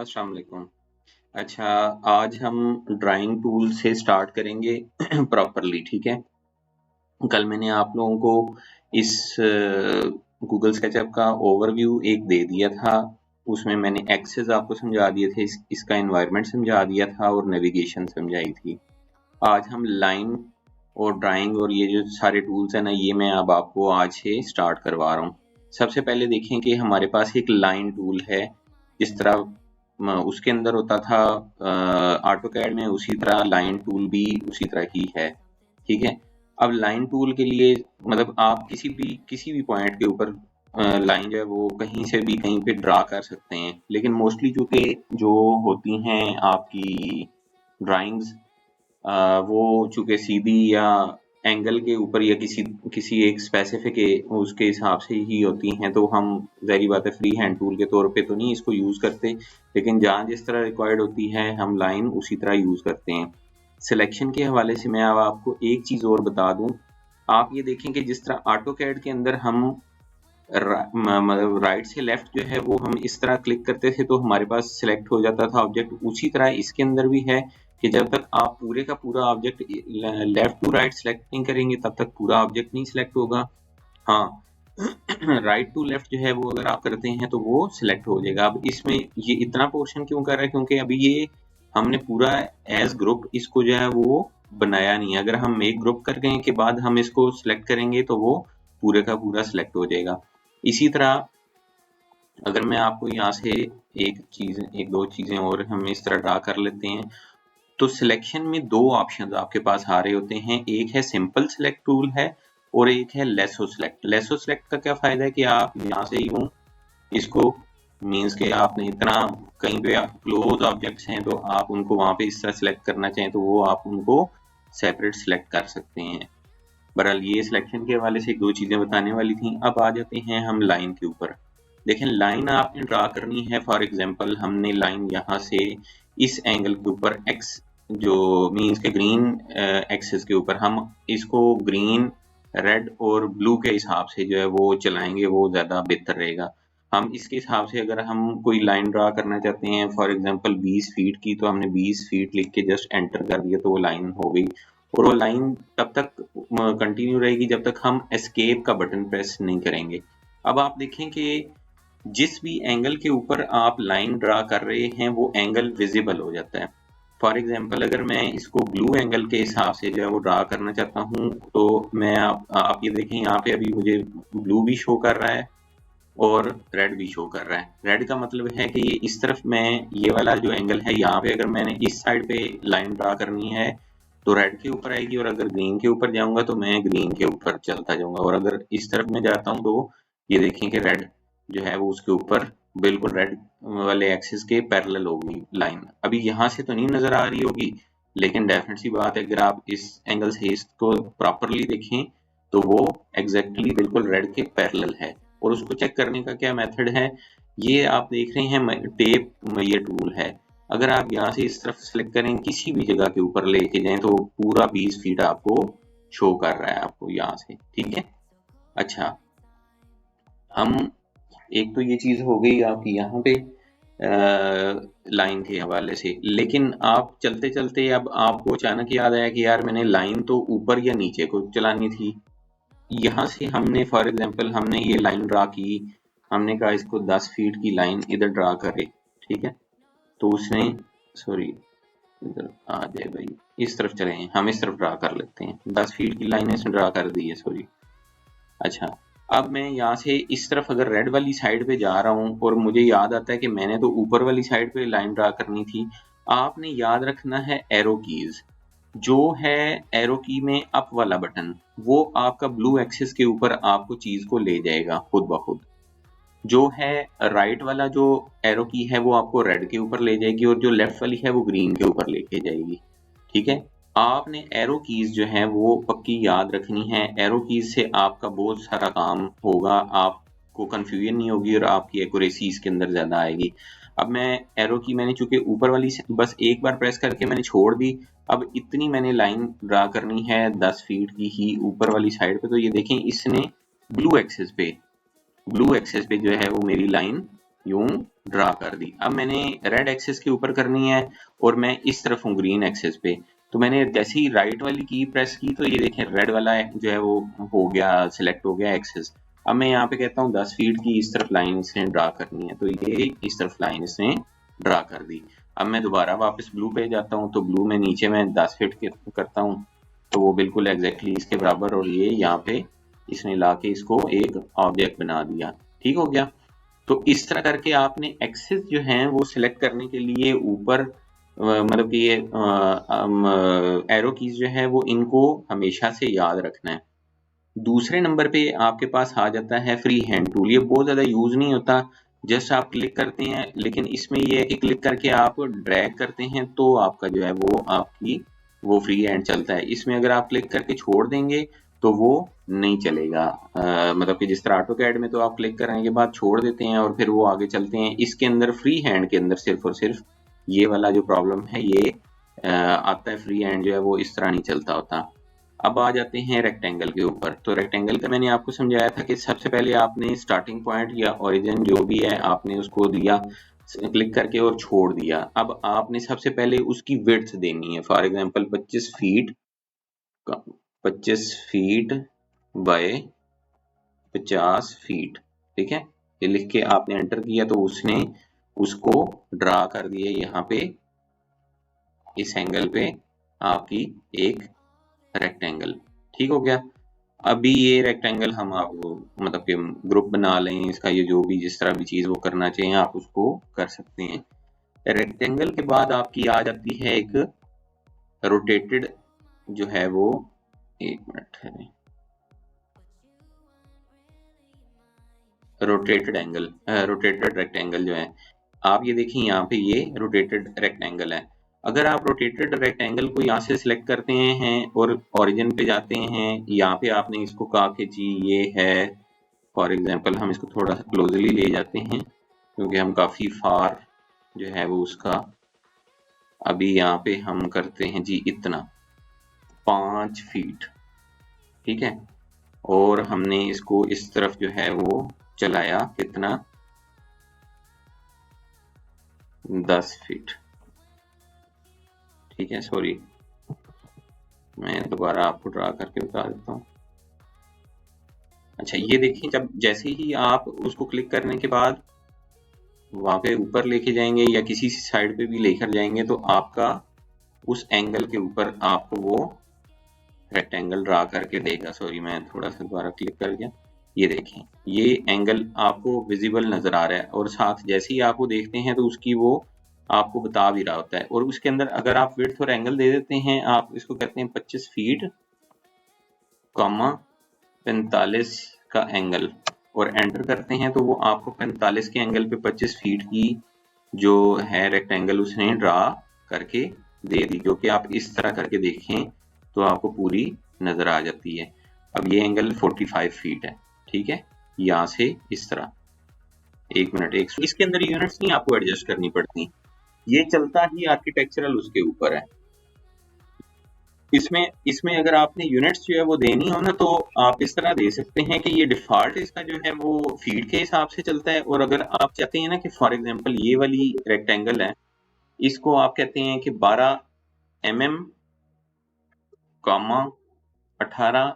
अस्सलाम वालेकुम। अच्छा, आज हम ड्राइंग टूल से स्टार्ट करेंगे प्रॉपरली, ठीक है। कल मैंने आप लोगों को इस गूगल स्केचअप का ओवरव्यू एक दे दिया था। उसमें मैंने एक्सेस आपको समझा दिए थे, इसका एनवायरनमेंट समझा दिया था और नेविगेशन समझाई थी। आज हम लाइन और ड्राइंग और ये जो सारे टूल्स हैं ना, ये मैं अब आपको आज से स्टार्ट करवा रहा हूँ। सबसे पहले देखें कि हमारे पास एक लाइन टूल है। जिस तरह उसके अंदर होता था ऑटोकैड में, उसी तरह लाइन टूल भी उसी तरह ही है, ठीक है। अब लाइन टूल के लिए मतलब आप किसी भी पॉइंट के ऊपर लाइन जो है वो कहीं से भी कहीं पे ड्रा कर सकते हैं, लेकिन मोस्टली चूंकि जो होती हैं आपकी ड्राइंग्स वो चूंकि सीधी या एंगल के ऊपर या किसी किसी एक स्पेसिफिक उसके हिसाब से ही होती हैं, तो हम ज़ाहिर बात है फ्री हैंड टूल के तौर पे तो नहीं इसको यूज़ करते, लेकिन जहाँ जिस तरह रिक्वायर्ड होती है हम लाइन उसी तरह यूज़ करते हैं। सिलेक्शन के हवाले से मैं अब आपको एक चीज़ और बता दूं। आप ये देखें कि जिस तरह ऑटोकैड के अंदर हम मतलब राइट से लेफ्ट जो है वो हम इस तरह क्लिक करते थे तो हमारे पास सिलेक्ट हो जाता था ऑब्जेक्ट, उसी तरह इसके अंदर भी है कि जब तक आप पूरे का पूरा object left to right select नहीं करेंगे तब तक पूरा ऑब्जेक्ट नहीं सिलेक्ट होगा। हाँ, राइट टू लेफ्ट जो है वो अगर आप करते हैं तो वो सिलेक्ट हो जाएगा। अब इसमें ये इतना पोर्शन क्यों कर रहा है, क्योंकि अभी ये हमने पूरा एज ग्रुप इसको जो है वो बनाया नहीं है। अगर हम एक ग्रुप करने के बाद हम इसको सिलेक्ट करेंगे तो वो पूरे का पूरा सिलेक्ट हो जाएगा। इसी तरह अगर मैं आपको यहाँ से एक दो चीजें और हम इस तरह ड्रा कर लेते हैं, तो सिलेक्शन में दो ऑप्शंस आपके पास आ रहे होते हैं। एक है सिंपल सिलेक्ट टूल है और एक है लेसो सिलेक्ट। लेसो सिलेक्ट का क्या फायदा है कि आप यहाँ से यूं इसको मीन्स के आपने इतना कहीं पे क्लोज ऑब्जेक्ट्स हैं तो आप उनको वहां पे इस तरह सिलेक्ट करना चाहें तो वो आप उनको सेपरेट सिलेक्ट कर सकते हैं। बहरहाल ये सिलेक्शन के हवाले से एक दो चीजें बताने वाली थी। अब आ जाते हैं हम लाइन के ऊपर। देखें, लाइन आपने ड्रा करनी है। फॉर एग्जांपल हमने लाइन यहाँ से इस एंगल के ऊपर एक्स जो मीन्स के ग्रीन एक्सिस के ऊपर हम इसको ग्रीन रेड और ब्लू के हिसाब से जो है वो चलाएंगे, वो ज्यादा बेहतर रहेगा। हम इसके हिसाब से अगर हम कोई लाइन ड्रा करना चाहते हैं फॉर एग्जांपल 20 फीट की, तो हमने 20 फीट लिख के जस्ट एंटर कर दिया तो वो लाइन हो गई। और वो लाइन तब तक कंटिन्यू रहेगी जब तक हम एस्केप का बटन प्रेस नहीं करेंगे। अब आप देखें कि जिस भी एंगल के ऊपर आप लाइन ड्रा कर रहे हैं वो एंगल विजिबल हो जाता है। फॉर एग्जांपल अगर मैं इसको ब्लू एंगल के हिसाब से जो है वो ड्रा करना चाहता हूँ तो मैं आप ये देखें यहाँ पे अभी मुझे ब्लू भी शो कर रहा है और रेड भी शो कर रहा है। रेड का मतलब है कि इस तरफ मैं ये वाला जो एंगल है यहाँ पे अगर मैंने इस साइड पे लाइन ड्रा करनी है तो रेड के ऊपर आएगी, और अगर ग्रीन के ऊपर जाऊंगा तो मैं ग्रीन के ऊपर चलता जाऊंगा, और अगर इस तरफ में जाता हूँ तो ये देखें कि रेड जो है वो उसके ऊपर बिल्कुल रेड वाले एक्सिस के पैरेलल होगी लाइन। अभी यहाँ से तो नहीं नजर आ रही होगी, लेकिन डेफिनेट सी बात है अगर आप इस एंगल से इसको प्रॉपरली देखें तो वो एग्जैक्टली बिल्कुल रेड के पैरेलल है। और उसको चेक करने का क्या मेथड है, ये आप देख रहे हैं टेप, ये टूल है। अगर आप यहाँ से इस तरफ सेलेक्ट करें किसी भी जगह के ऊपर लेके जाएं तो पूरा 20 फीट आपको शो कर रहा है आपको यहाँ से, ठीक है। अच्छा, हम एक तो ये चीज हो गई आपकी यहाँ पे लाइन के हवाले से, लेकिन आप चलते चलते अब आपको अचानक याद आया कि यार मैंने लाइन तो ऊपर या नीचे को चलानी थी। यहाँ से हमने फॉर एग्जांपल हमने ये लाइन ड्रा की, हमने कहा इसको 10 फीट की लाइन इधर ड्रा करे, ठीक है। तो उसने सॉरी इधर आ जाए भाई, इस तरफ चले हैं, हम इस तरफ ड्रा कर लेते हैं। 10 फीट की लाइन इसने ड्रा कर दी है, सॉरी। अच्छा, अब मैं यहाँ से इस तरफ अगर रेड वाली साइड पे जा रहा हूँ और मुझे याद आता है कि मैंने तो ऊपर वाली साइड पे लाइन ड्रा करनी थी, आपने याद रखना है एरो कीज। जो है एरो की में अप वाला बटन, वो आपका ब्लू एक्सिस के ऊपर आपको चीज को ले जाएगा खुद ब खुद। जो है राइट वाला जो एरो की है वो आपको रेड के ऊपर ले जाएगी, और जो लेफ्ट वाली है वो ग्रीन के ऊपर लेके जाएगी, ठीक है। आपने एरो कीज जो है वो पक्की याद रखनी है। एरो कीज से आपका बहुत सारा काम होगा, आपको कंफ्यूजन नहीं होगी और आपकी एक्यूरेसी इसके अंदर ज्यादा आएगी। अब मैं एरो की मैंने चूंकि ऊपर वाली बस एक बार प्रेस करके मैंने छोड़ दी, अब इतनी मैंने लाइन ड्रा करनी है 10 फीट की ही ऊपर वाली साइड पे। तो ये देखें इसने ब्लू एक्सेस पे जो है वो मेरी लाइन यूं ड्रा कर दी। अब मैंने रेड एक्सिस के ऊपर करनी है और मैं इस तरफ हूँ ग्रीन एक्सिस पे, तो मैंने जैसे ही राइट वाली की प्रेस की तो ये देखें रेड वाला जो है वो हो गया, सिलेक्ट हो गया एक्सिस। अब मैं यहाँ पे कहता हूँ 10 फीट की इस तरफ लाइन इसने ड्रा करनी है, तो ये इस तरफ लाइन इसने ड्रा कर दी। अब मैं दोबारा वापस ब्लू पे जाता हूँ, तो ब्लू में नीचे मैं 10 फीट के करता हूँ, तो वो बिल्कुल एग्जैक्टली इसके बराबर, और ये यहाँ पे इसने लाके इसको एक ऑब्जेक्ट बना दिया। ठीक हो गया। तो इस तरह करके आपने एक्सिस जो है वो सिलेक्ट करने के लिए ऊपर मतलब कि ये एरो कीज जो है वो इनको हमेशा से याद रखना है। दूसरे नंबर पे आपके पास आ जाता है फ्री हैंड टूल। ये बहुत ज्यादा यूज नहीं होता, जस्ट आप क्लिक करते हैं, लेकिन इसमें ये है कि क्लिक करके आप ड्रैग करते हैं तो आपका जो है वो आपकी वो फ्री हैंड चलता है। इसमें अगर आप क्लिक करके छोड़ देंगे तो वो नहीं चलेगा। मतलब कि जिस तरह ऑटो कैड में तो आप क्लिक करने के बाद छोड़ देते हैं और फिर वो आगे चलते हैं, इसके अंदर फ्री हैंड के अंदर सिर्फ और सिर्फ ये वाला जो प्रॉब्लम है ये आता है, फ्री हैंड जो है वो इस तरह नहीं चलता होता। अब आ जाते हैं रेक्टेंगल के ऊपर। तो रेक्टेंगल का मैंने आपको समझाया था कि सबसे पहले आपने स्टार्टिंग पॉइंट या ओरिजिन जो भी है आपने उसको दिया, क्लिक करके और छोड़ दिया। अब आपने सबसे पहले उसकी विड्थ देनी है, for example 25 feet, 25 feet by 50 feet. ठीक है, ये लिख के आपने एंटर किया तो उसने उसको ड्रा कर दिया यहाँ पे इस एंगल पे आपकी एक रेक्टेंगल। ठीक हो गया। अभी ये रेक्टेंगल हम आप मतलब कि ग्रुप बना लें इसका, ये जो भी जिस तरह भी चीज वो करना चाहिए आप उसको कर सकते हैं। रेक्टेंगल के बाद आपकी आ जाती है एक रोटेटेड जो है वो, एक मिनट है, रोटेटेड एंगल, रोटेटेड रेक्टेंगल जो है, आप ये देखिए यहाँ पे ये रोटेटेड रेक्टेंगल है। अगर आप रोटेटेड रेक्टेंगल को यहाँ से सिलेक्ट करते हैं और ओरिजिन पे जाते हैं, यहाँ पे आपने इसको कहा कि जी ये है, फॉर एग्जांपल हम इसको थोड़ा सा क्लोजली ले जाते हैं क्योंकि हम काफी फार जो है वो उसका, अभी यहाँ पे हम करते हैं जी इतना 5 फीट। ठीक है, और हमने इसको इस तरफ जो है वो चलाया कितना, 10 फीट। ठीक है, सॉरी मैं दोबारा आपको ड्रा करके बता देता हूँ। अच्छा ये देखिए, जब जैसे ही आप उसको क्लिक करने के बाद वहां पे ऊपर लेके जाएंगे या किसी साइड पे भी लेकर जाएंगे तो आपका उस एंगल के ऊपर आपको वो रेक्टेंगल ड्रा करके देगा। सॉरी मैं थोड़ा सा दोबारा क्लिक कर गया। ये देखें ये एंगल आपको विजिबल नजर आ रहा है, और साथ जैसे ही आप वो देखते हैं तो उसकी वो आपको बता भी रहा होता है। और उसके अंदर अगर आप विड्थ और एंगल दे देते हैं, आप इसको कहते हैं 25 फीट कॉमा 45 का एंगल, और एंटर करते हैं तो वो आपको 45 के एंगल पे 25 फीट की जो है रेक्टेंगल उसने ड्रा करके दे दी, जो कि आप इस तरह करके देखें तो आपको पूरी नजर आ जाती है। अब ये एंगल 45 फीट है। ठीक है, यहाँ से इस तरह, एक मिनट, एक इसके अंदर यूनिट्स नहीं आपको एडजस्ट करनी पड़ती, ये चलता ही आर्किटेक्चरल उसके ऊपर है। इसमें इसमें अगर आपने यूनिट्स जो है वो देनी हो ना, तो आप इस तरह दे सकते हैं कि ये डिफॉल्ट इसका जो है वो फीट के हिसाब से चलता है, और अगर आप चाहते हैं ना कि फॉर एग्जांपल ये वाली रेक्टेंगल है, इसको आप कहते हैं कि 12 mm कॉमा 18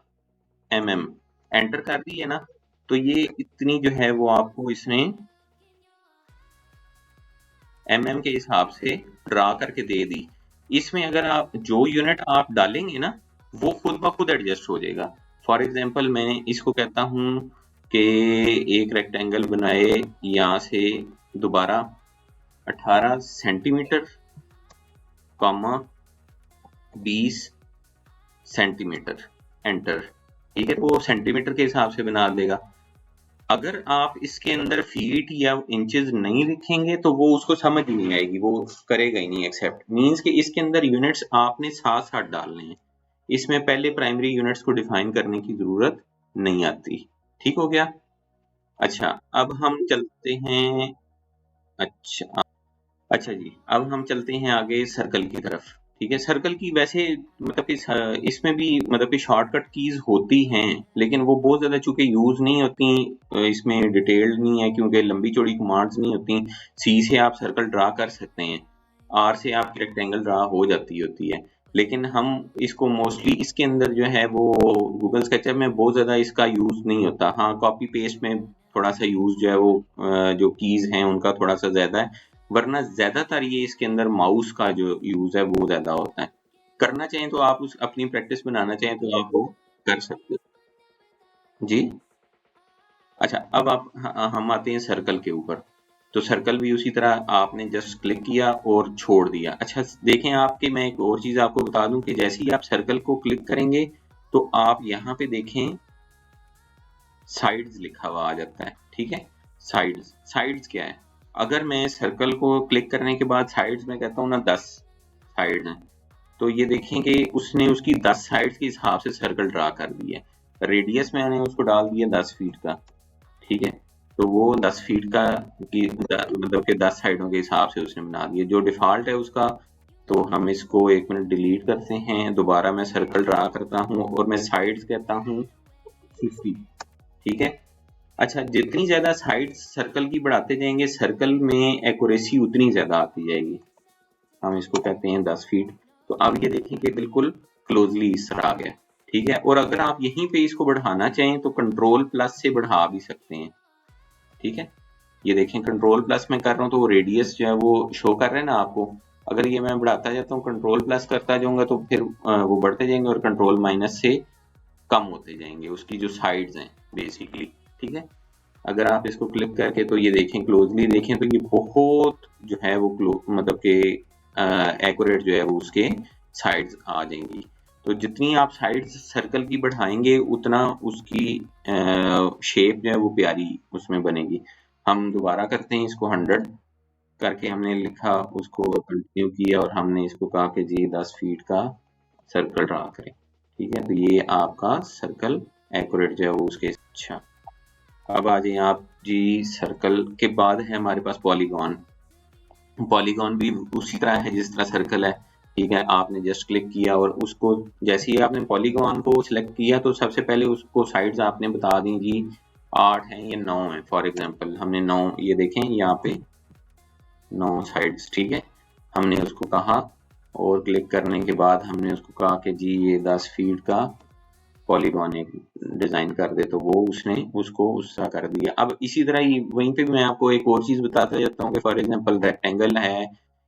mm, एंटर कर दिए ना, तो ये इतनी जो है वो आपको इसने mm के हिसाब से ड्रा करके दे दी। इसमें अगर आप जो यूनिट आप डालेंगे ना वो खुद ब खुद एडजस्ट हो जाएगा। फॉर एग्जांपल मैं इसको कहता हूं कि एक रेक्टेंगल बनाए यहाँ से दोबारा 18 सेंटीमीटर कॉमा 20 सेंटीमीटर, एंटर। ठीक है, वो सेंटीमीटर के हिसाब से बना देगा। अगर आप इसके अंदर फीट या इंचेस नहीं लिखेंगे तो वो उसको समझ ही नहीं आएगी, वो करेगा ही नहीं एक्सेप्ट। मींस कि इसके अंदर यूनिट्स आपने साथ साथ डालने हैं, इसमें पहले प्राइमरी यूनिट्स को डिफाइन करने की जरूरत नहीं आती। ठीक हो गया। अच्छा अब हम चलते हैं, अच्छा अच्छा जी, अब हम चलते हैं आगे सर्कल की तरफ। ठीक है। सर्कल की वैसे मतलब कि इसमें भी मतलब कि शॉर्टकट कीज होती हैं, लेकिन वो बहुत ज्यादा चूंकि यूज नहीं होती, इसमें डिटेल्ड नहीं है क्योंकि लंबी चौड़ी कमांड्स नहीं होती। सी से आप सर्कल ड्रा कर सकते हैं, आर से आपकी रेक्टेंगल ड्रा हो जाती होती है, लेकिन हम इसको मोस्टली इसके अंदर जो है वो गूगल स्केचअप में बहुत ज्यादा इसका यूज नहीं होता। हाँ, कॉपी पेस्ट में थोड़ा सा यूज जो है वो जो कीज हैं उनका थोड़ा सा ज्यादा है, वरना ज्यादातर ये इसके अंदर माउस का जो यूज है वो ज्यादा होता है। करना चाहें तो आप उस अपनी प्रैक्टिस बनाना चाहें तो आप वो कर सकते हो जी। अच्छा, अब आप हम आते हैं सर्कल के ऊपर। तो सर्कल भी उसी तरह आपने जस्ट क्लिक किया और छोड़ दिया। अच्छा देखें, आपके मैं एक और चीज आपको बता दूं कि जैसे ही आप सर्कल को क्लिक करेंगे तो आप यहाँ पे देखें साइड्स लिखा हुआ आ जाता है, ठीक है। साइड्स, साइड्स क्या है? अगर मैं सर्कल को क्लिक करने के बाद साइड्स में कहता हूँ ना 10 साइड हैं, तो ये देखें कि उसने उसकी 10 साइड्स के हिसाब से सर्कल ड्रा कर दिया है। रेडियस मैंने उसको डाल दिया 10 फीट का, ठीक है। तो वो 10 फीट का मतलब कि 10 साइडों के हिसाब से उसने बना दिया जो डिफॉल्ट है उसका। तो हम इसको 1 मिनट डिलीट करते हैं, दोबारा मैं सर्कल ड्रा करता हूँ और मैं साइड्स कहता हूँ 50, ठीक है। अच्छा, जितनी ज्यादा साइड सर्कल की बढ़ाते जाएंगे सर्कल में एक्यूरेसी उतनी ज्यादा आती जाएगी। हम इसको कहते हैं 10 फीट। तो अब ये देखें कि बिल्कुल क्लोजली इस तरह आ गया, ठीक है। और अगर आप यहीं पे इसको बढ़ाना चाहें तो कंट्रोल प्लस से बढ़ा भी सकते हैं, ठीक है। ये देखें कंट्रोल प्लस में कर रहा हूँ तो वो रेडियस जो है वो शो कर रहे हैं ना आपको। अगर ये मैं बढ़ाता जाता हूँ, कंट्रोल प्लस करता जाऊंगा तो फिर वो बढ़ते जाएंगे और कंट्रोल माइनस से कम होते जाएंगे उसकी जो साइड्स हैं बेसिकली, ठीक है। अगर आप इसको क्लिक करके तो ये देखें, क्लोजली देखें तो ये बहुत जो है वो मतलब कि एक्यूरेट जो है वो उसके साइड्स आ जाएंगी। तो जितनी आप साइड्स सर्कल की बढ़ाएंगे उतना उसकी शेप जो है वो प्यारी उसमें बनेगी। हम दोबारा करते हैं इसको 100 करके, हमने लिखा उसको कंटिन्यू किया और हमने इसको कहा कि जी 10 फीट का सर्कल ड्रा करें, ठीक है। तो ये आपका सर्कल एक्यूरेट जो है वो उसके। अच्छा, अब आ जाइए आप जी, सर्कल के बाद है हमारे पास पॉलीगॉन। पॉलीगॉन भी उसी तरह है जिस तरह सर्कल है, ठीक है। आपने जस्ट क्लिक किया और उसको जैसे ही आपने पॉलीगॉन को सिलेक्ट किया तो सबसे पहले उसको साइड्स आपने बता दी जी 8 है या 9 है। फॉर एग्जांपल हमने 9, ये देखें यहाँ पे 9 साइड्स, ठीक है। हमने उसको कहा और क्लिक करने के बाद हमने उसको कहा कि जी ये 10 फीट का पॉलीगॉन एक डिजाइन कर दे, तो वो उसने उसको उसका कर दिया। अब इसी तरह ही वहीं पे भी मैं आपको एक और चीज बताता जाता हूँ कि फॉर एग्जांपल रेक्टेंगल है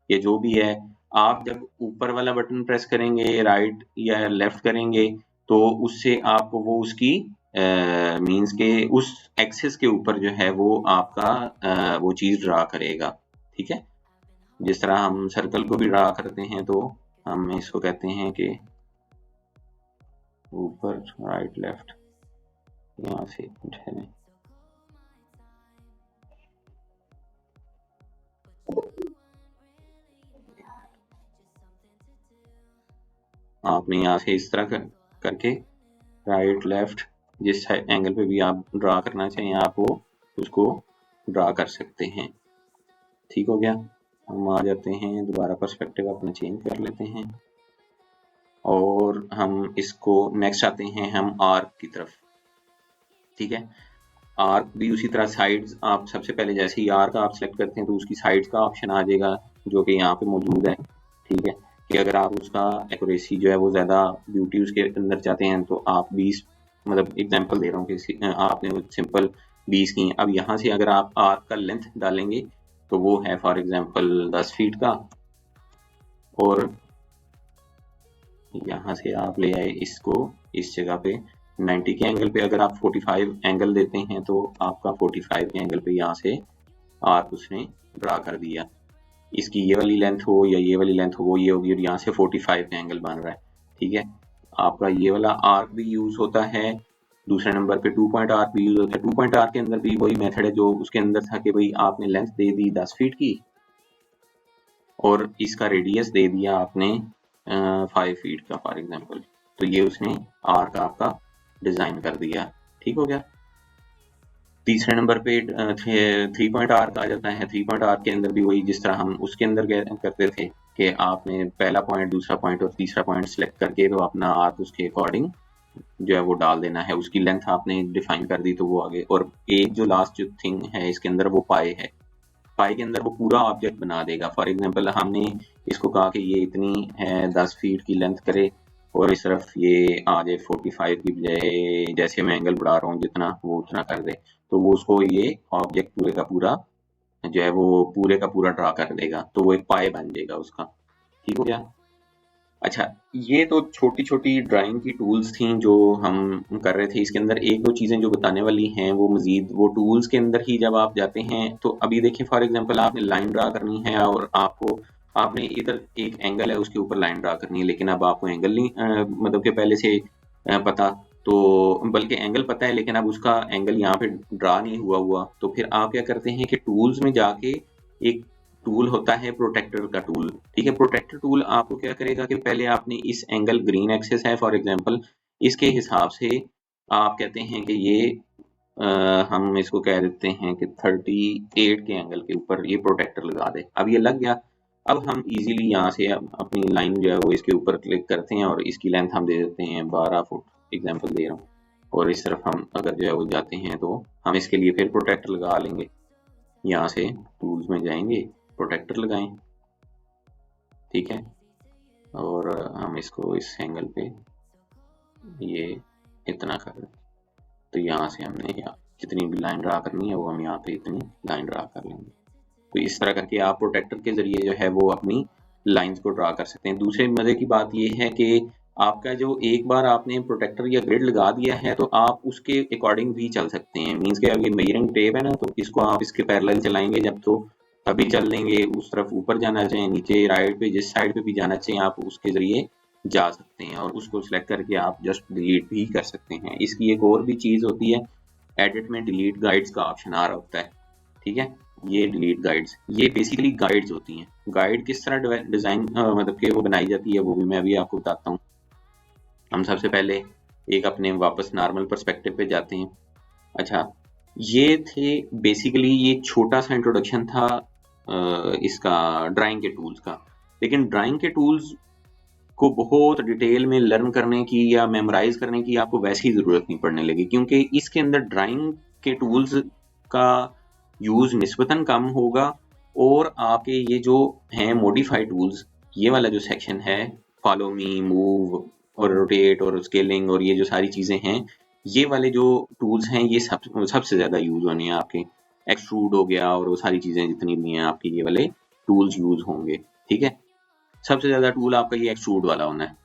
या जो भी है, आप जब ऊपर वाला बटन प्रेस करेंगे राइट या लेफ्ट करेंगे तो उससे आपको वो उसकी मींस के उस एक्सिस के ऊपर जो है वो आपका वो चीज ड्रा करेगा, ठीक है। जिस तरह हम सर्कल को भी ड्रा करते हैं तो हम इसको कहते हैं कि ऊपर राइट लेफ्ट, यहाँ से ठहरें, आपने यहाँ से इस तरह करके राइट लेफ्ट जिस एंगल पे भी आप ड्रा करना चाहिए आप वो उसको ड्रा कर सकते हैं, ठीक हो गया। हम आ जाते हैं दोबारा, पर्सपेक्टिव अपना चेंज कर लेते हैं और हम इसको नेक्स्ट आते हैं हम आर्क की तरफ, ठीक है। आर्क भी उसी तरह साइड्स, आप सबसे पहले जैसे ही आर्क आप सेलेक्ट करते हैं तो उसकी साइड्स का ऑप्शन आ जाएगा जो कि यहाँ पे मौजूद है, ठीक है। कि अगर आप उसका एक्यूरेसी जो है वो ज़्यादा ब्यूटी उसके अंदर चाहते हैं तो आप 20, मतलब एग्जांपल दे रहा हूँ कि आपने सिंपल 20 की। अब यहाँ से अगर आप आर्क का लेंथ डालेंगे तो वो है फॉर एग्जांपल 10 फीट का, और यहाँ से आप ले आए इसको इस जगह पे 90 के एंगल पे। अगर आप 45 एंगल देते हैं तो आपका 45 के एंगल पे यहाँ से आर्क उसने ड्रा कर दिया। इसकी ये वाली लेंथ हो या ये वाली लेंथ हो वो ये होगी और यहाँ से 45 का एंगल बन रहा है, ठीक है। आपका ये वाला आर्क भी यूज होता है। दूसरे नंबर पे 2 पॉइंट आर्क भी यूज होता है। 2 पॉइंट आर्क के अंदर भी वही मेथड है जो उसके अंदर था कि भाई आपने लेंथ दे दी 10 फीट की और इसका रेडियस दे दिया आपने 5 फीट का फॉर एग्जांपल, तो ये उसने आर्क आपका डिजाइन कर दिया, ठीक हो गया। तीसरे नंबर पे 3 पॉइंट आर्क आ जाता है। 3 पॉइंट आर्क के अंदर भी वही जिस तरह हम उसके अंदर करते थे कि आपने पहला पॉइंट, दूसरा पॉइंट और तीसरा पॉइंट सिलेक्ट करके तो अपना आर्क उसके अकॉर्डिंग जो है वो डाल देना है। उसकी लेंथ आपने डिफाइन कर दी तो वो आगे, और एक जो लास्ट जो थिंग है इसके अंदर वो पाए है, पाई के अंदर वो पूरा ऑब्जेक्ट बना देगा। फॉर एग्जांपल हमने इसको कहा कि ये इतनी है 10 फीट की लेंथ करे और इस तरफ ये आ जाए 45 की बजाय, जैसे मैं एंगल बढ़ा रहा हूँ जितना वो उतना कर दे, तो वो उसको ये ऑब्जेक्ट पूरे का पूरा जो है वो पूरे का पूरा ड्रा कर देगा, तो वो एक पाए बन जाएगा उसका। ठीक हो गया। अच्छा, ये तो छोटी छोटी ड्राइंग की टूल्स थी जो हम कर रहे थे। इसके अंदर एक दो चीजें जो बताने वाली हैं वो मजीद, वो टूल्स के अंदर ही जब आप जाते हैं तो अभी देखिए फॉर एग्जांपल आपने लाइन ड्रा करनी है और आपको, आपने इधर एक एंगल है उसके ऊपर लाइन ड्रा करनी है, लेकिन अब आपको एंगल नहीं मतलब कि पहले से पता, तो बल्कि एंगल पता है लेकिन अब उसका एंगल यहाँ पे ड्रा नहीं हुआ, तो फिर आप क्या करते हैं कि टूल्स में जाके एक टूल होता है प्रोटेक्टर का टूल। ठीक है, प्रोटेक्टर टूल आपको क्या करेगा कि पहले आपने इस एंगल ग्रीन एक्सिस है फॉर एग्जांपल, इसके हिसाब से आप कहते हैं कि ये हम इसको कह देते हैं कि 38 के एंगल के ऊपर ये प्रोटेक्टर लगा दे। अब ये लग गया। अब हम इजीली यहाँ से अपनी लाइन जो है वो इसके ऊपर क्लिक करते हैं और इसकी लेंथ हम दे देते हैं 12 फुट, एग्जांपल दे रहा हूँ, और इस तरफ हम अगर जो है वो जाते हैं तो हम इसके लिए फिर प्रोटेक्टर लगा लेंगे। यहाँ से टूल्स में जाएंगे, प्रोटेक्टर लगाएं, ठीक है, और हम इसको इस एंगल पे ये इतना कर दें, तो यहाँ से हमने यहाँ जितनी भी लाइन ड्रा करनी है वो हम यहाँ पे इतनी लाइन ड्रा कर लेंगे। तो इस तरह करके आप प्रोटेक्टर के जरिए जो है वो अपनी लाइंस को ड्रा कर सकते हैं। दूसरे मजे की बात ये है कि आपका जो एक बार आपने प्रोटेक्टर या ग्रिड लगा दिया है तो आप उसके अकॉर्डिंग भी चल सकते हैं। मीन्स के अब ये मेजरिंग टेप है ना, तो इसको आप इसके पैरेलल चलाएंगे जब तो तभी चल देंगे, उस तरफ ऊपर जाना चाहिए, नीचे राइट पे जिस साइड पे भी जाना चाहिए आप उसके जरिए जा सकते हैं, और उसको सिलेक्ट करके आप जस्ट डिलीट भी कर सकते हैं। इसकी एक और भी चीज होती है, एडिट में डिलीट गाइड्स का ऑप्शन आ रहा होता है। ठीक है, ये डिलीट गाइड्स, ये बेसिकली गाइड्स होती हैं। गाइड किस तरह डिजाइन मतलब कि वो बनाई जाती है वो भी मैं अभी आपको बताता हूँ। हम सबसे पहले एक अपने वापस नॉर्मल पर्सपेक्टिव पे जाते हैं। अच्छा, ये थे बेसिकली, ये छोटा सा इंट्रोडक्शन था इसका ड्राइंग के टूल्स का। लेकिन ड्राइंग के टूल्स को बहुत डिटेल में लर्न करने की या मेमोराइज करने की आपको वैसी जरूरत नहीं पड़ने लगी, क्योंकि इसके अंदर ड्राइंग के टूल्स का यूज निस्बतन कम होगा, और आपके ये जो हैं मॉडिफाई टूल्स, ये वाला जो सेक्शन है, फॉलो मी, मूव और रोटेट और स्केलिंग और ये जो सारी चीजें हैं, ये वाले जो टूल्स हैं ये सबसे ज्यादा यूज होने हैं आपके। एक्सट्रूड हो गया और वो सारी चीजें जितनी भी हैं आपकी, ये वाले टूल्स यूज होंगे। ठीक है, सबसे ज्यादा टूल आपका ये एक्सट्रूड वाला होना है।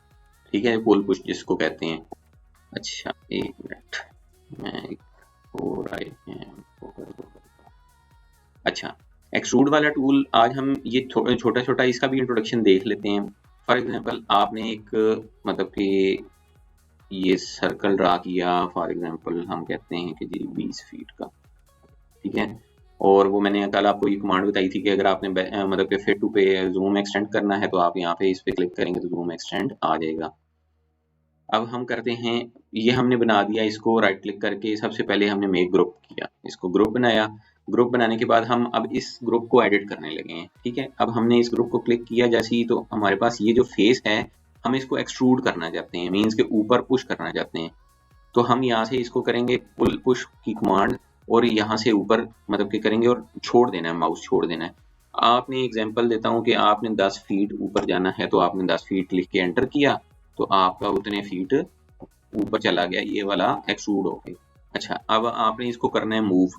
ठीक है, पुल पुश जिसको कहते हैं। अच्छा, एक मिनट, मैं अच्छा, एक्सट्रूड वाला टूल आज हम ये छोटा छोटा इसका भी इंट्रोडक्शन देख लेते हैं। फॉर एग्जांपल आपने एक मतलब कि ये सर्कल ड्रा किया, फॉर एग्जांपल हम कहते हैं कि जी 20 फीट का। ठीक है, और वो मैंने कल आपको ये कमांड बताई थी कि अगर आपने मतलब कि फिट टू पे जूम एक्सटेंड करना है तो आप यहाँ पे इस पे क्लिक करेंगे तो जूम एक्सटेंड आ जाएगा। अब हम करते हैं, ये हमने बना दिया, इसको राइट क्लिक करके सबसे पहले हमने मेक ग्रुप किया, इसको ग्रुप बनाया। ग्रुप बनाने के बाद हम अब इस ग्रुप को एडिट करने लगे हैं। ठीक है, अब हमने इस ग्रुप को क्लिक किया जैसे ही, तो हमारे पास ये जो फेस है हम इसको एक्सट्रूड करना चाहते हैं, मीन्स के ऊपर पुश करना चाहते हैं। तो हम यहाँ से इसको करेंगे पुल पुश की कमांड, और यहाँ से ऊपर मतलब कि करेंगे और छोड़ देना है, माउस छोड़ देना है। आपने एग्जांपल देता हूँ कि आपने 10 फीट ऊपर जाना है तो आपने 10 फीट लिख के एंटर किया तो आपका उतने फीट ऊपर चला गया, ये वाला एक्सट्रूड हो गया। अच्छा, अब आपने इसको करना है मूव।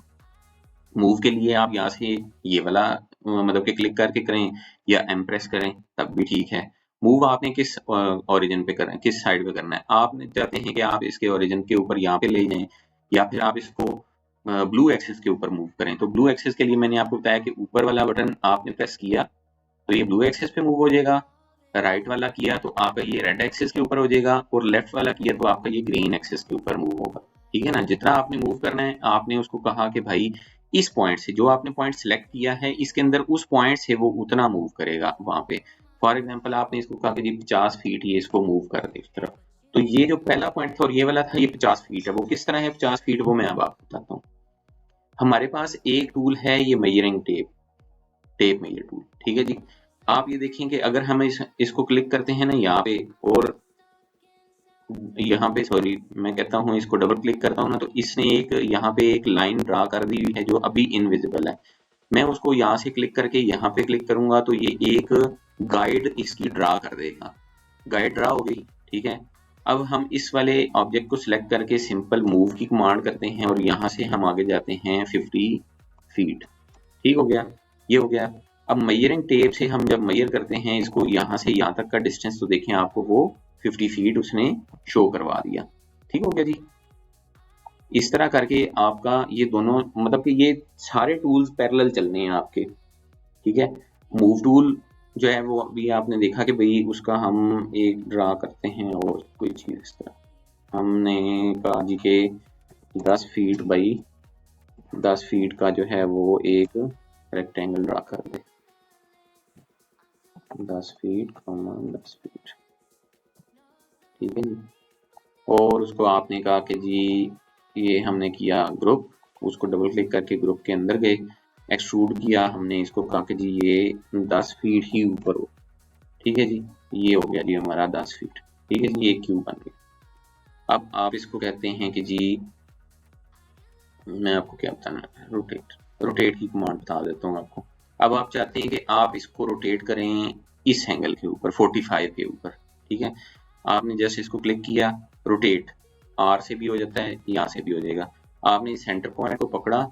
मूव के लिए आप यहाँ से ये वाला मतलब कि क्लिक करके करें या एम्प्रेस करें तब भी ठीक है। मूव आपने किस ओरिजिन पे करना है, किस साइड पे करना है। आपने चाहते हैं कि आप इसके ओरिजिन के ऊपर यहाँ पे ले जाएं, या फिर आप इसको ब्लू एक्सिस के ऊपर मूव करें। तो ब्लू एक्सिस के लिए मैंने आपको बताया कि ऊपर वाला बटन आपने प्रेस किया तो ये ब्लू एक्सिस पे मूव हो जाएगा, राइट वाला किया तो आपका ये रेड एक्सिस के ऊपर हो जाएगा, और लेफ्ट वाला किया तो आपका ये ग्रीन एक्सिस के ऊपर मूव होगा। ठीक है ना, जितना आपने मूव करना है आपने उसको कहा कि भाई इस पॉइंट से, जो आपने पॉइंट सिलेक्ट किया है इसके अंदर उस पॉइंट से वो उतना मूव करेगा वहां पे। फॉर एग्जांपल आपने इसको कहा कि जी 50 फीट ये इसको मूव कर दे उस तरफ, तो ये जो पहला पॉइंट था और ये वाला था ये 50 फीट है। वो किस तरह है 50 फीट, वो मैं अब आपको बताता हूँ। हमारे पास एक टूल है ये मेजरिंग टेप मेजर टूल। ठीक है जी, आप ये देखें कि अगर हम इसको क्लिक करते हैं ना यहाँ पे, और यहाँ पे सॉरी मैं कहता हूँ इसको डबल क्लिक करता हूँ ना, तो इसने एक यहाँ पे एक लाइन ड्रा कर दी हुई है जो अभी इनविजिबल है। मैं उसको यहाँ से क्लिक करके यहाँ पे क्लिक करूंगा तो ये एक गाइड इसकी ड्रा कर देगा। गाइड ड्रा हो गई, ठीक है। अब हम इस वाले ऑब्जेक्ट को सिलेक्ट करके सिंपल मूव की कमांड करते हैं और यहाँ से हम आगे जाते हैं 50 फीट। ठीक हो गया, ये हो गया। अब मेजरिंग टेप से हम जब मेजर करते हैं इसको यहाँ से यहाँ तक का डिस्टेंस, तो देखें आपको वो 50 फीट उसने शो करवा दिया। ठीक हो गया जी। इस तरह करके आपका ये दोनों मतलब कि ये सारे टूल्स पैरेलल चलने हैं आपके, ठीक है। मूव टूल जो है वो अभी आपने देखा कि भाई उसका हम एक ड्रा करते हैं और कोई चीज़ इस तरह हमने कहा जी के 10 फीट बाई 10 फीट का जो है वो एक रेक्टेंगल ड्रा कर दे। 10 फीट 10 फीट, ठीक है जी। और उसको आपने कहा कि जी ये हमने किया ग्रुप, उसको डबल क्लिक करके ग्रुप के अंदर गए, एक्सट्रूड किया हमने, इसको कहा कि जी ये 10 फीट ही ऊपर हो। ठीक है जी, ये हो गया जी हमारा 10 फीट। ठीक है जी, ये क्यूब बन गया। अब आप इसको कहते हैं कि जी मैं आपको क्या बताना है, रोटेट की कमांड बता देता हूँ आपको। अब आप चाहते हैं कि आप इसको रोटेट करें इस एंगल के ऊपर 45 के ऊपर, ठीक है। आपने जैसे इसको क्लिक किया, रोटेट आर से भी हो जाता है, यहाँ से भी हो जाएगा। आपने सेंटर पॉइंट को पकड़ा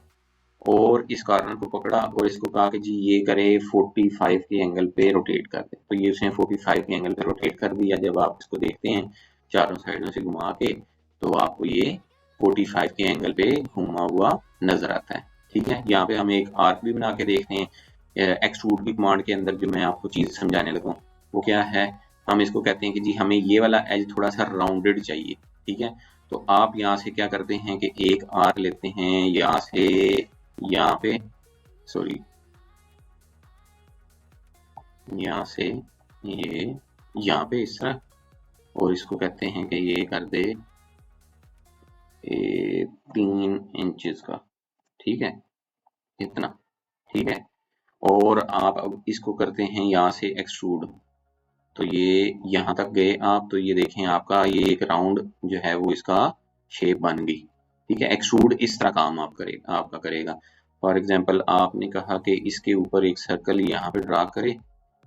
और इस कॉर्नर को पकड़ा और इसको कहा कि जी ये करे 45 के एंगल पे रोटेट कर दे, तो ये उसने 45 के एंगल पे रोटेट कर दिया। जब आप इसको देखते हैं चारों साइडों से घुमा के, तो आपको ये 45 के एंगल पे घुमा हुआ नजर आता है। ठीक है, यहाँ पे हम एक आर्क भी बना के देखते हैं एक्सट्रूड की कमांड के अंदर। जो मैं आपको चीज समझाने लगा वो क्या है, हम इसको कहते हैं कि जी हमें ये वाला एज थोड़ा सा राउंडेड चाहिए। ठीक है, तो आप यहाँ से क्या करते हैं कि एक आर्क लेते हैं यहाँ से यहाँ पे, सॉरी यहाँ से ये यहाँ पे इस तरह, और इसको कहते हैं कि ये कर दे 3 इंचेस का। ठीक है, इतना, ठीक है। और आप अब इसको करते हैं यहाँ से एक्सट्रूड, तो ये यहाँ तक गए आप, तो ये देखें आपका ये एक राउंड जो है वो इसका शेप बन गई। ठीक है, एक्सट्रूड इस तरह काम आपका करेगा। फॉर एग्जांपल आपने कहा कि इसके ऊपर एक सर्कल यहाँ पे ड्रा करे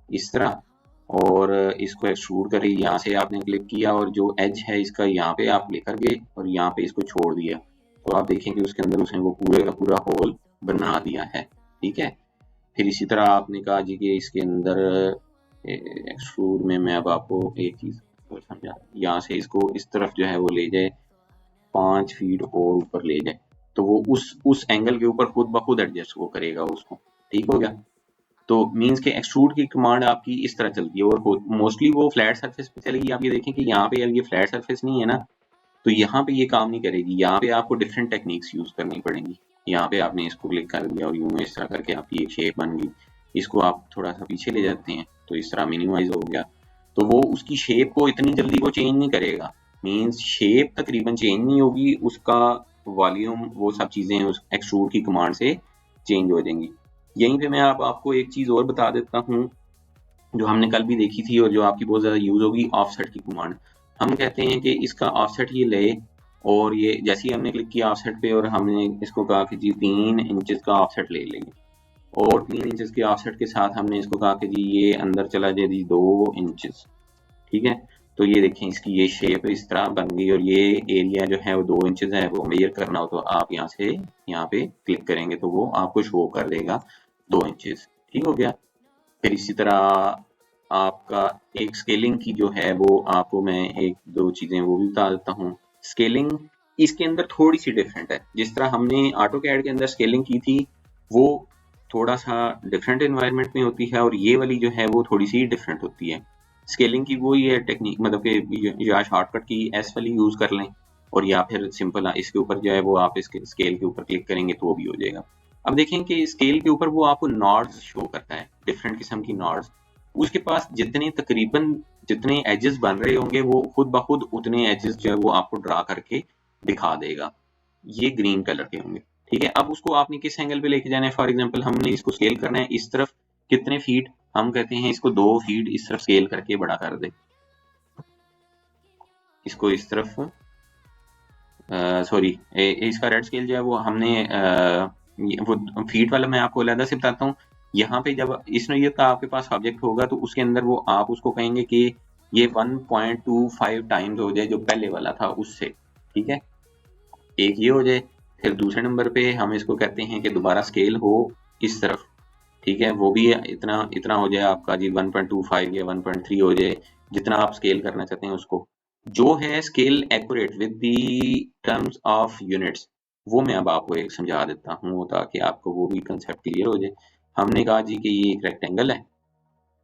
इस तरह, और इसको एक्सट्रूड करे, यहाँ से आपने क्लिक किया और जो एज है इसका यहाँ पे आप लेकर गए और यहाँ पे इसको छोड़ दिया, तो आप देखें कि उसके अंदर उसने वो पूरे का पूरा होल बना दिया है। ठीक है, फिर इसी तरह आपने कहा जी कि इसके अंदर एक्सट्रूड में मैं अब आपको एक चीज समझा, यहाँ से इसको इस तरफ जो है वो ले जाए 5 फीट और ऊपर ले जाए, तो वो उस एंगल के ऊपर खुद ब खुद एडजस्ट वो करेगा उसको। ठीक हो गया, तो मींस के एक्सट्रूड की कमांड आपकी इस तरह चलती है और मोस्टली वो फ्लैट सरफेस पे चलेगी। आप ये देखें कि यहाँ पे अब ये फ्लैट सरफेस नहीं है ना, तो यहाँ पे ये काम नहीं करेगी, यहाँ पे आपको डिफरेंट टेक्निक्स यूज करनी पड़ेंगी। यहाँ पे आपने इसको क्लिक कर दिया और यूं इस तरह करके आपकी एक शेप बन गई, इसको आप थोड़ा सा पीछे ले जाते हैं तो इस तरह मिनिमाइज हो गया, तो वो उसकी शेप को इतनी जल्दी वो चेंज नहीं करेगा। मींस शेप तकरीबन चेंज नहीं होगी, उसका वॉल्यूम वो सब चीजें उस एक्सट्रूड की कमांड से चेंज हो जाएंगी। यहीं पे मैं आपको एक चीज और बता देता हूँ जो हमने कल भी देखी थी और जो आपकी बहुत ज्यादा यूज होगी, ऑफसेट की कमांड। हम कहते हैं कि इसका ऑफसेट ये ले, और ये जैसे ही हमने क्लिक किया ऑफसेट पे और हमने इसको कहा कि जी 3 इंचेस का ऑफसेट ले लेंगे, और 3 इंचेस के ऑफसेट के साथ हमने इसको कहा कि जी ये अंदर चला जाए जी 2 इंचेस। ठीक है, तो ये देखें इसकी ये शेप इस तरह बन गई, और ये एरिया जो है वो 2 इंचेस है। वो मेजर करना हो तो आप यहाँ से यहाँ पे क्लिक करेंगे तो वो आपको शो कर देगा 2 इंचेस। ठीक हो गया, फिर इसी तरह आपका एक स्केलिंग की जो है वो आपको मैं एक दो चीजें वो भी बता देता हूँ। स्केलिंग इसके अंदर थोड़ी सी डिफरेंट है, जिस तरह हमने ऑटो कैड के अंदर स्केलिंग की थी वो थोड़ा सा डिफरेंट एनवायरनमेंट में होती है, और ये वाली जो है वो थोड़ी सी डिफरेंट होती है। स्केलिंग की वो ये टेक्निक मतलब कि या शॉर्टकट की एस वाली यूज कर लें, और या फिर सिंपल इसके ऊपर जो है वो आप इसके स्केल के ऊपर क्लिक करेंगे तो वो भी हो जाएगा। अब देखें कि स्केल के ऊपर वो आपको नॉड्स शो करता है, डिफरेंट किस्म की नॉड्स। उसके पास जितने तकरीबन जितने एजेस बन रहे होंगे वो खुद ब खुद उतने एजेस जो है वो आपको ड्रा करके दिखा देगा। ये ग्रीन कलर के होंगे। ठीक है, अब उसको आपने किस एंगल पे लेके जाना है, फॉर एग्जांपल हमने इसको स्केल करना है इस तरफ कितने फीट, हम कहते हैं इसको 2 फीट इस तरफ स्केल करके बड़ा कर दे, इसको इस तरफ सॉरी इसका रेड स्केल जो है वो हमने वो फीट वाला मैं आपको अलग से बताता हूँ। यहाँ पे जब इस नोयत का आपके पास ऑब्जेक्ट होगा तो उसके अंदर वो आप उसको कहेंगे कि ये 1.25 टाइम्स हो जाए जो पहले वाला था उससे, ठीक है, एक ये हो जाए। फिर दूसरे नंबर पे हम इसको कहते हैं कि दोबारा स्केल हो इस तरफ, ठीक है, वो भी इतना इतना हो जाए आपका जी 1.25 या 1.3 हो जाए, जितना आप स्केल करना चाहते हैं उसको, जो है scale accurate with the terms of units, वो मैं अब आपको एक समझा देता हूँ ताकि आपको वो भी कंसेप्ट क्लियर हो जाए। हमने कहा जी कि ये एक रेक्टेंगल है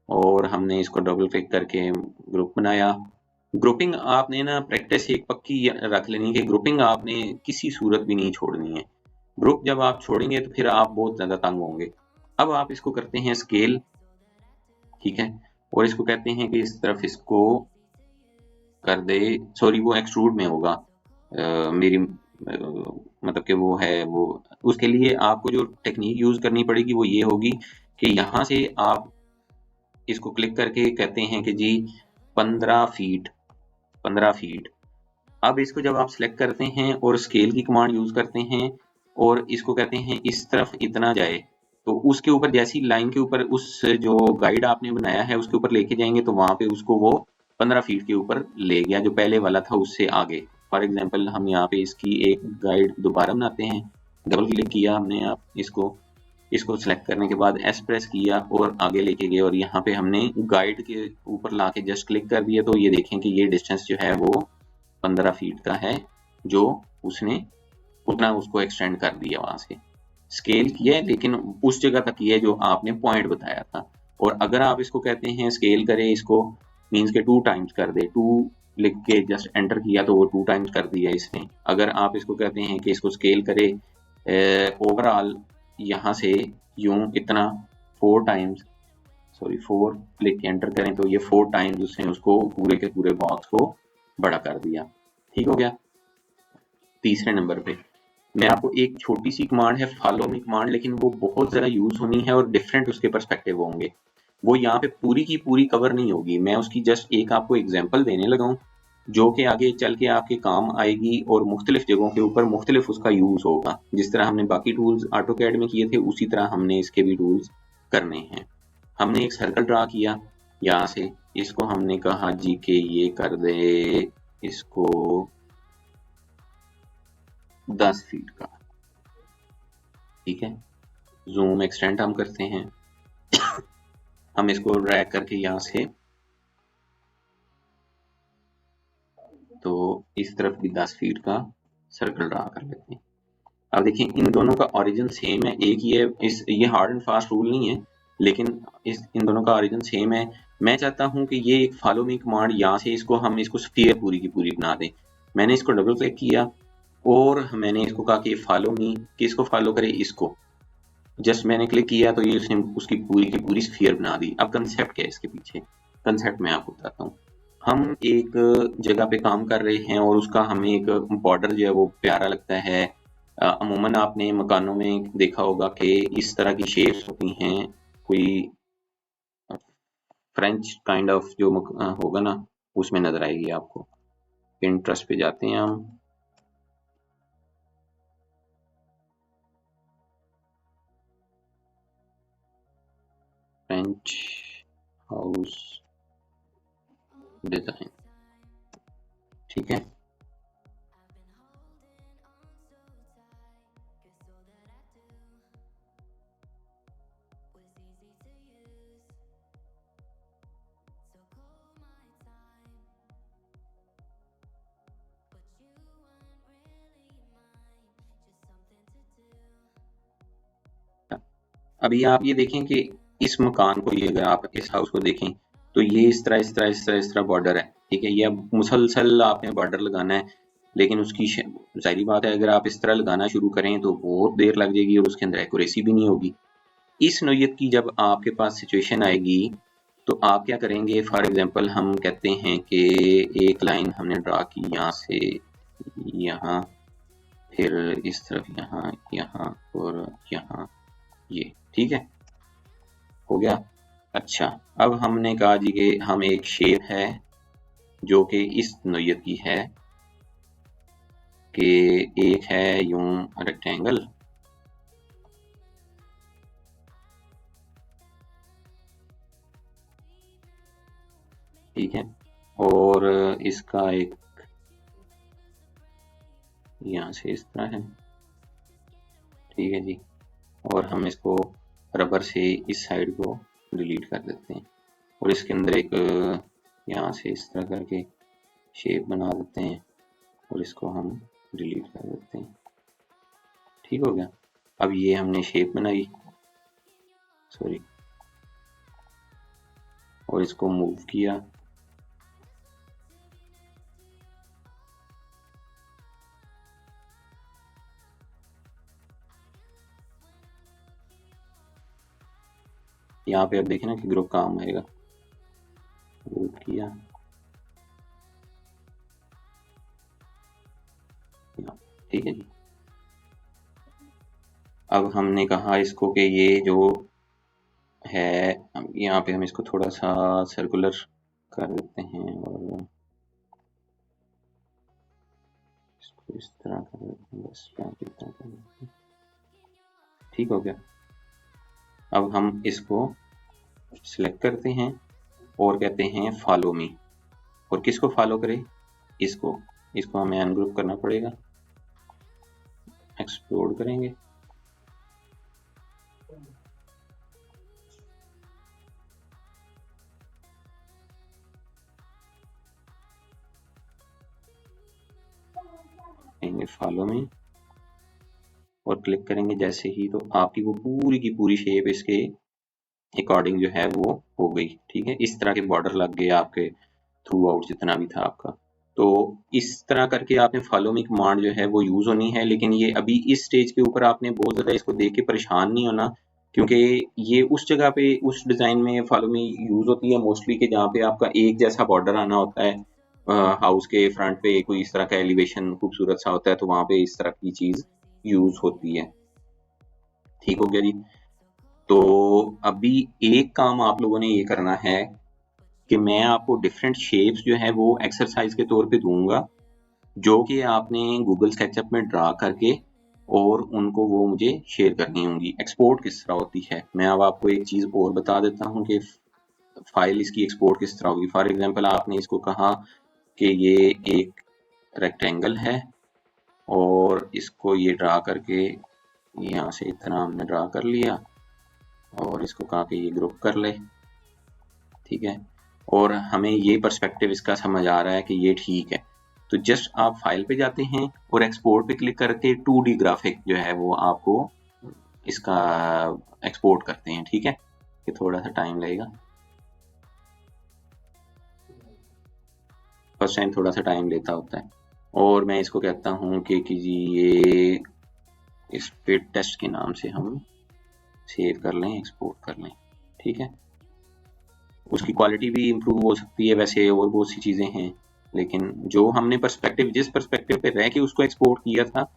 और हमने इसको डबल क्लिक करके ग्रुप बनाया। ग्रुपिंग आपने ना प्रैक्टिस एक पक्की रख लेनी कि ग्रुपिंग आपने किसी सूरत भी नहीं छोड़नी है। ग्रुप जब आप छोड़ेंगे तो फिर आप बहुत ज्यादा तंग होंगे। अब आप इसको करते हैं स्केल, ठीक है, और इसको कहते हैं कि इस तरफ इसको कर दे, सॉरी वो एक्सट्रूड में होगा, मेरी मतलब कि वो है वो, उसके लिए आपको जो टेक्निक यूज करनी पड़ेगी वो ये होगी कि यहाँ से आप इसको क्लिक करके कहते हैं कि जी 15 फीट 15 फीट। अब इसको जब आप सिलेक्ट करते हैं और स्केल की कमांड यूज करते हैं और इसको कहते हैं इस तरफ इतना जाए, तो उसके ऊपर जैसी लाइन के ऊपर उस जो गाइड आपने बनाया है उसके ऊपर लेके जाएंगे तो वहां पे उसको वो 15 फीट के ऊपर ले गया जो पहले वाला था उससे आगे। फॉर एग्जांपल हम यहाँ पे इसकी एक गाइड दोबारा बनाते हैं, डबल क्लिक किया हमने, आप इसको सेलेक्ट करने के बाद एस प्रेस किया और आगे लेके गए और यहाँ पे हमने गाइड के ऊपर लाके जस्ट क्लिक कर दिया, तो ये देखें कि ये डिस्टेंस जो है वो 15 फीट का है, जो उसने उतना उसको एक्सटेंड कर दिया, वहां से स्केल किया है लेकिन उस जगह तक किया है जो आपने पॉइंट बताया था। और अगर आप इसको कहते हैं स्केल करें इसको, मीन्स के 2 टाइम्स कर दे, 2 लिख के जस्ट एंटर किया तो वो 2 टाइम्स कर दिया इसने। अगर आप इसको कहते हैं कि इसको स्केल करे ओवरऑल यहाँ से यूं इतना 4 टाइम्स, सॉरी 4 लिख के एंटर करें तो ये 4 टाइम्स उसने उसको पूरे के पूरे बॉक्स को बड़ा कर दिया, ठीक हो गया। तीसरे नंबर पे मैं आपको एक छोटी सी कमांड है फॉलो मी कमांड, लेकिन वो बहुत ज़्यादा यूज होनी है और डिफरेंट उसके पर्सपेक्टिव होंगे, वो यहाँ पे पूरी की पूरी कवर नहीं होगी, मैं उसकी जस्ट एक आपको एग्जांपल देने लगा हूँ जो कि आगे चल के आपके काम आएगी और मुख्तलिफ जगहों के ऊपर मुख्तलिफ उसका यूज होगा। जिस तरह हमने बाकी टूल्स ऑटोकैड में किए थे उसी तरह हमने इसके भी टूल्स करने हैं। हमने एक सर्कल ड्रा किया यहाँ से, इसको हमने कहा जी के ये कर दे इसको 10 फीट का, ठीक है, जूम एक्सटेंड हम करते हैं हम इसको ड्रैग करके यहाँ से तो इस तरफ भी 10 फीट का सर्कल ड्रा कर लेते हैं। अब देखिए इन दोनों का ओरिजिन सेम है, एक ही है, ये हार्ड एंड फास्ट रूल नहीं है लेकिन इन दोनों का ओरिजिन सेम है। मैं चाहता हूं कि ये एक फॉलो मी कमांड यहाँ से हम इसको स्फीयर पूरी की पूरी बना दें। मैंने इसको डबल क्लिक किया और मैंने इसको कहा कि फॉलो मी, कि इसको फॉलो करे, इसको जस्ट मैंने क्लिक किया तो ये उसने उसकी पूरी की पूरी स्फीयर बना दी। अब कंसेप्ट क्या है इसके पीछे, कंसेप्ट मैं आपको बताता हूँ। हम एक जगह पे काम कर रहे हैं और उसका हमें एक बॉर्डर जो है वो प्यारा लगता है। अमूमन आपने मकानों में देखा होगा कि इस तरह की शेप्स होती हैं, कोई फ्रेंच काइंड ऑफ जो होगा ना उसमें नजर आएगी आपको। पिंटरेस्ट पे जाते हैं हम, फ्रेंच हाउस डिजाइन, ठीक है, अभी आप ये देखें कि इस मकान को, ये अगर आप इस हाउस को देखें तो ये इस तरह बॉर्डर है, ठीक है, ये अब मुसलसल आपने बॉर्डर लगाना है लेकिन उसकी जाहिर बात है अगर आप इस तरह लगाना शुरू करें तो बहुत देर लग जाएगी और उसके अंदर एक्यूरेसी भी नहीं होगी। इस नोयत की जब आपके पास सिचुएशन आएगी तो आप क्या करेंगे, फॉर एग्जांपल हम कहते हैं कि एक लाइन हमने ड्रा की यहाँ से यहाँ, फिर इस तरफ यहाँ यहाँ और यहाँ, ये ठीक है, हो गया। अच्छा, अब हमने कहा जी कि हम एक शेप है जो कि इस नोयत की है कि एक है यूं रेक्टेंगल, ठीक है, और इसका एक यहाँ से इस तरह है, ठीक है जी, और हम इसको रबर से इस साइड को डिलीट कर देते हैं और इसके अंदर एक यहाँ से इस तरह करके शेप बना देते हैं और इसको हम डिलीट कर देते हैं। ठीक हो गया। अब ये हमने शेप बनाई, सॉरी, और इसको मूव किया, यहाँ पे अब देखें ना कि ग्रुप काम आएगा, ग्रुप किया, ठीक है जी। अब हमने कहा इसको कि ये जो है, यहाँ पे हम इसको थोड़ा सा सर्कुलर कर देते हैं और इसको इस तरह कर देते हैं, बस यहाँ पे इतना कर देते हैं। ठीक हो गया। अब हम इसको सिलेक्ट करते हैं और कहते हैं फॉलो मी, और किसको फॉलो करें, इसको हमें अनग्रुप करना पड़ेगा, एक्सप्लोड करेंगे, फॉलो मी और क्लिक करेंगे जैसे ही, तो आपकी वो पूरी की पूरी शेप इसके अकॉर्डिंग जो है वो हो गई। ठीक है, इस तरह के बॉर्डर लग गए आपके थ्रू आउट जितना भी था आपका। तो इस तरह करके आपने फॉलो मी कमांड जो है वो यूज होनी है, लेकिन ये अभी इस स्टेज के ऊपर आपने बहुत ज्यादा इसको देख के परेशान नहीं होना, क्योंकि ये उस जगह पे उस डिजाइन में फॉलो मी यूज होती है मोस्टली कि जहाँ पे आपका एक जैसा बॉर्डर आना होता है, हाउस के फ्रंट पे कोई इस तरह का एलिवेशन खूबसूरत सा होता है, तो वहां पे इस तरह की चीज यूज होती है। ठीक हो गया जी। तो अभी एक काम आप लोगों ने ये करना है कि मैं आपको डिफरेंट शेप्स जो है वो एक्सरसाइज के तौर पे दूंगा, जो कि आपने गूगल स्केचअप में ड्रा करके और उनको वो मुझे शेयर करनी होंगी। एक्सपोर्ट किस तरह होती है, मैं अब आपको एक चीज और बता देता हूँ कि फाइल इसकी एक्सपोर्ट किस तरह होगी। फॉर एग्जांपल आपने इसको कहा कि ये एक रेक्टेंगल है और इसको ये ड्रा करके यहाँ से इतना हमने ड्रा कर लिया और इसको कहा कि ये ग्रुप कर ले, ठीक है, और हमें ये पर्सपेक्टिव इसका समझ आ रहा है कि ये ठीक है, तो जस्ट आप फाइल पे जाते हैं और एक्सपोर्ट पे क्लिक करके 2D ग्राफिक जो है वो आपको इसका एक्सपोर्ट करते हैं। ठीक है, ये थोड़ा सा टाइम लगेगा, फर्स्ट टाइम थोड़ा सा टाइम लेता होता है, और मैं इसको कहता हूँ कि ये इस पे टेस्ट के नाम से हम सेव कर लें, एक्सपोर्ट कर लें। ठीक है, उसकी क्वालिटी भी इम्प्रूव हो सकती है वैसे, और बहुत सी चीज़ें हैं, लेकिन जो हमने पर्सपेक्टिव जिस पर्सपेक्टिव पे रह के उसको एक्सपोर्ट किया था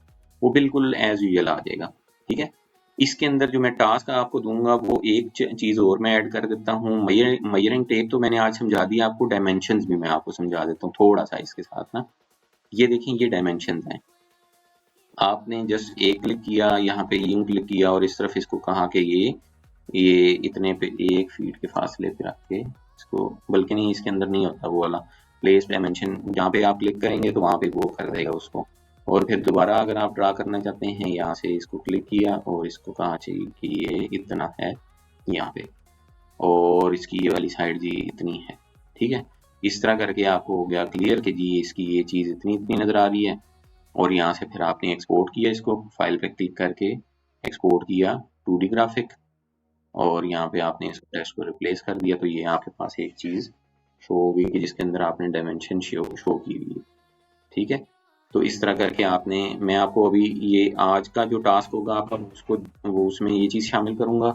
वो बिल्कुल एज यूजुअल आ जाएगा। ठीक है, इसके अंदर जो मैं टास्क आपको दूंगा वो एक चीज़ और मैं ऐड कर देता हूँ, मयरिंग टेप तो मैंने आज समझा दिया आपको, डायमेंशंस भी मैं आपको समझा देता हूँ थोड़ा सा इसके साथ ना। ये देखें, ये डायमेंशंस हैं, आपने जस्ट एक क्लिक किया, यहाँ पे यूं क्लिक किया और इस तरफ इसको कहा कि ये इतने पे 1 फीट के फासले पे रख के इसको, बल्कि नहीं इसके अंदर नहीं होता वो वाला प्लेस डायमेंशन, जहाँ पे आप क्लिक करेंगे तो वहाँ पे वो कर देगा उसको, और फिर दोबारा अगर आप ड्रा करना चाहते हैं यहाँ से इसको क्लिक किया और इसको कहा चाहिए कि ये इतना है यहाँ पे, और इसकी ये वाली साइड जी इतनी है। ठीक है, इस तरह करके आपको हो गया क्लियर कि जी इसकी ये चीज़ इतनी इतनी नज़र आ रही है, और यहाँ से फिर आपने एक्सपोर्ट किया, इसको फाइल पे क्लिक करके एक्सपोर्ट किया 2D ग्राफिक, और यहाँ पे आपने इस टेक्स्ट को रिप्लेस कर दिया, तो ये आपके पास एक चीज़ शो होगी कि जिसके अंदर आपने डायमेंशन शो की हुई है। ठीक है, तो इस तरह करके आपने, मैं आपको अभी ये आज का जो टास्क होगा आपका उसको वो उसमें ये चीज़ शामिल करूँगा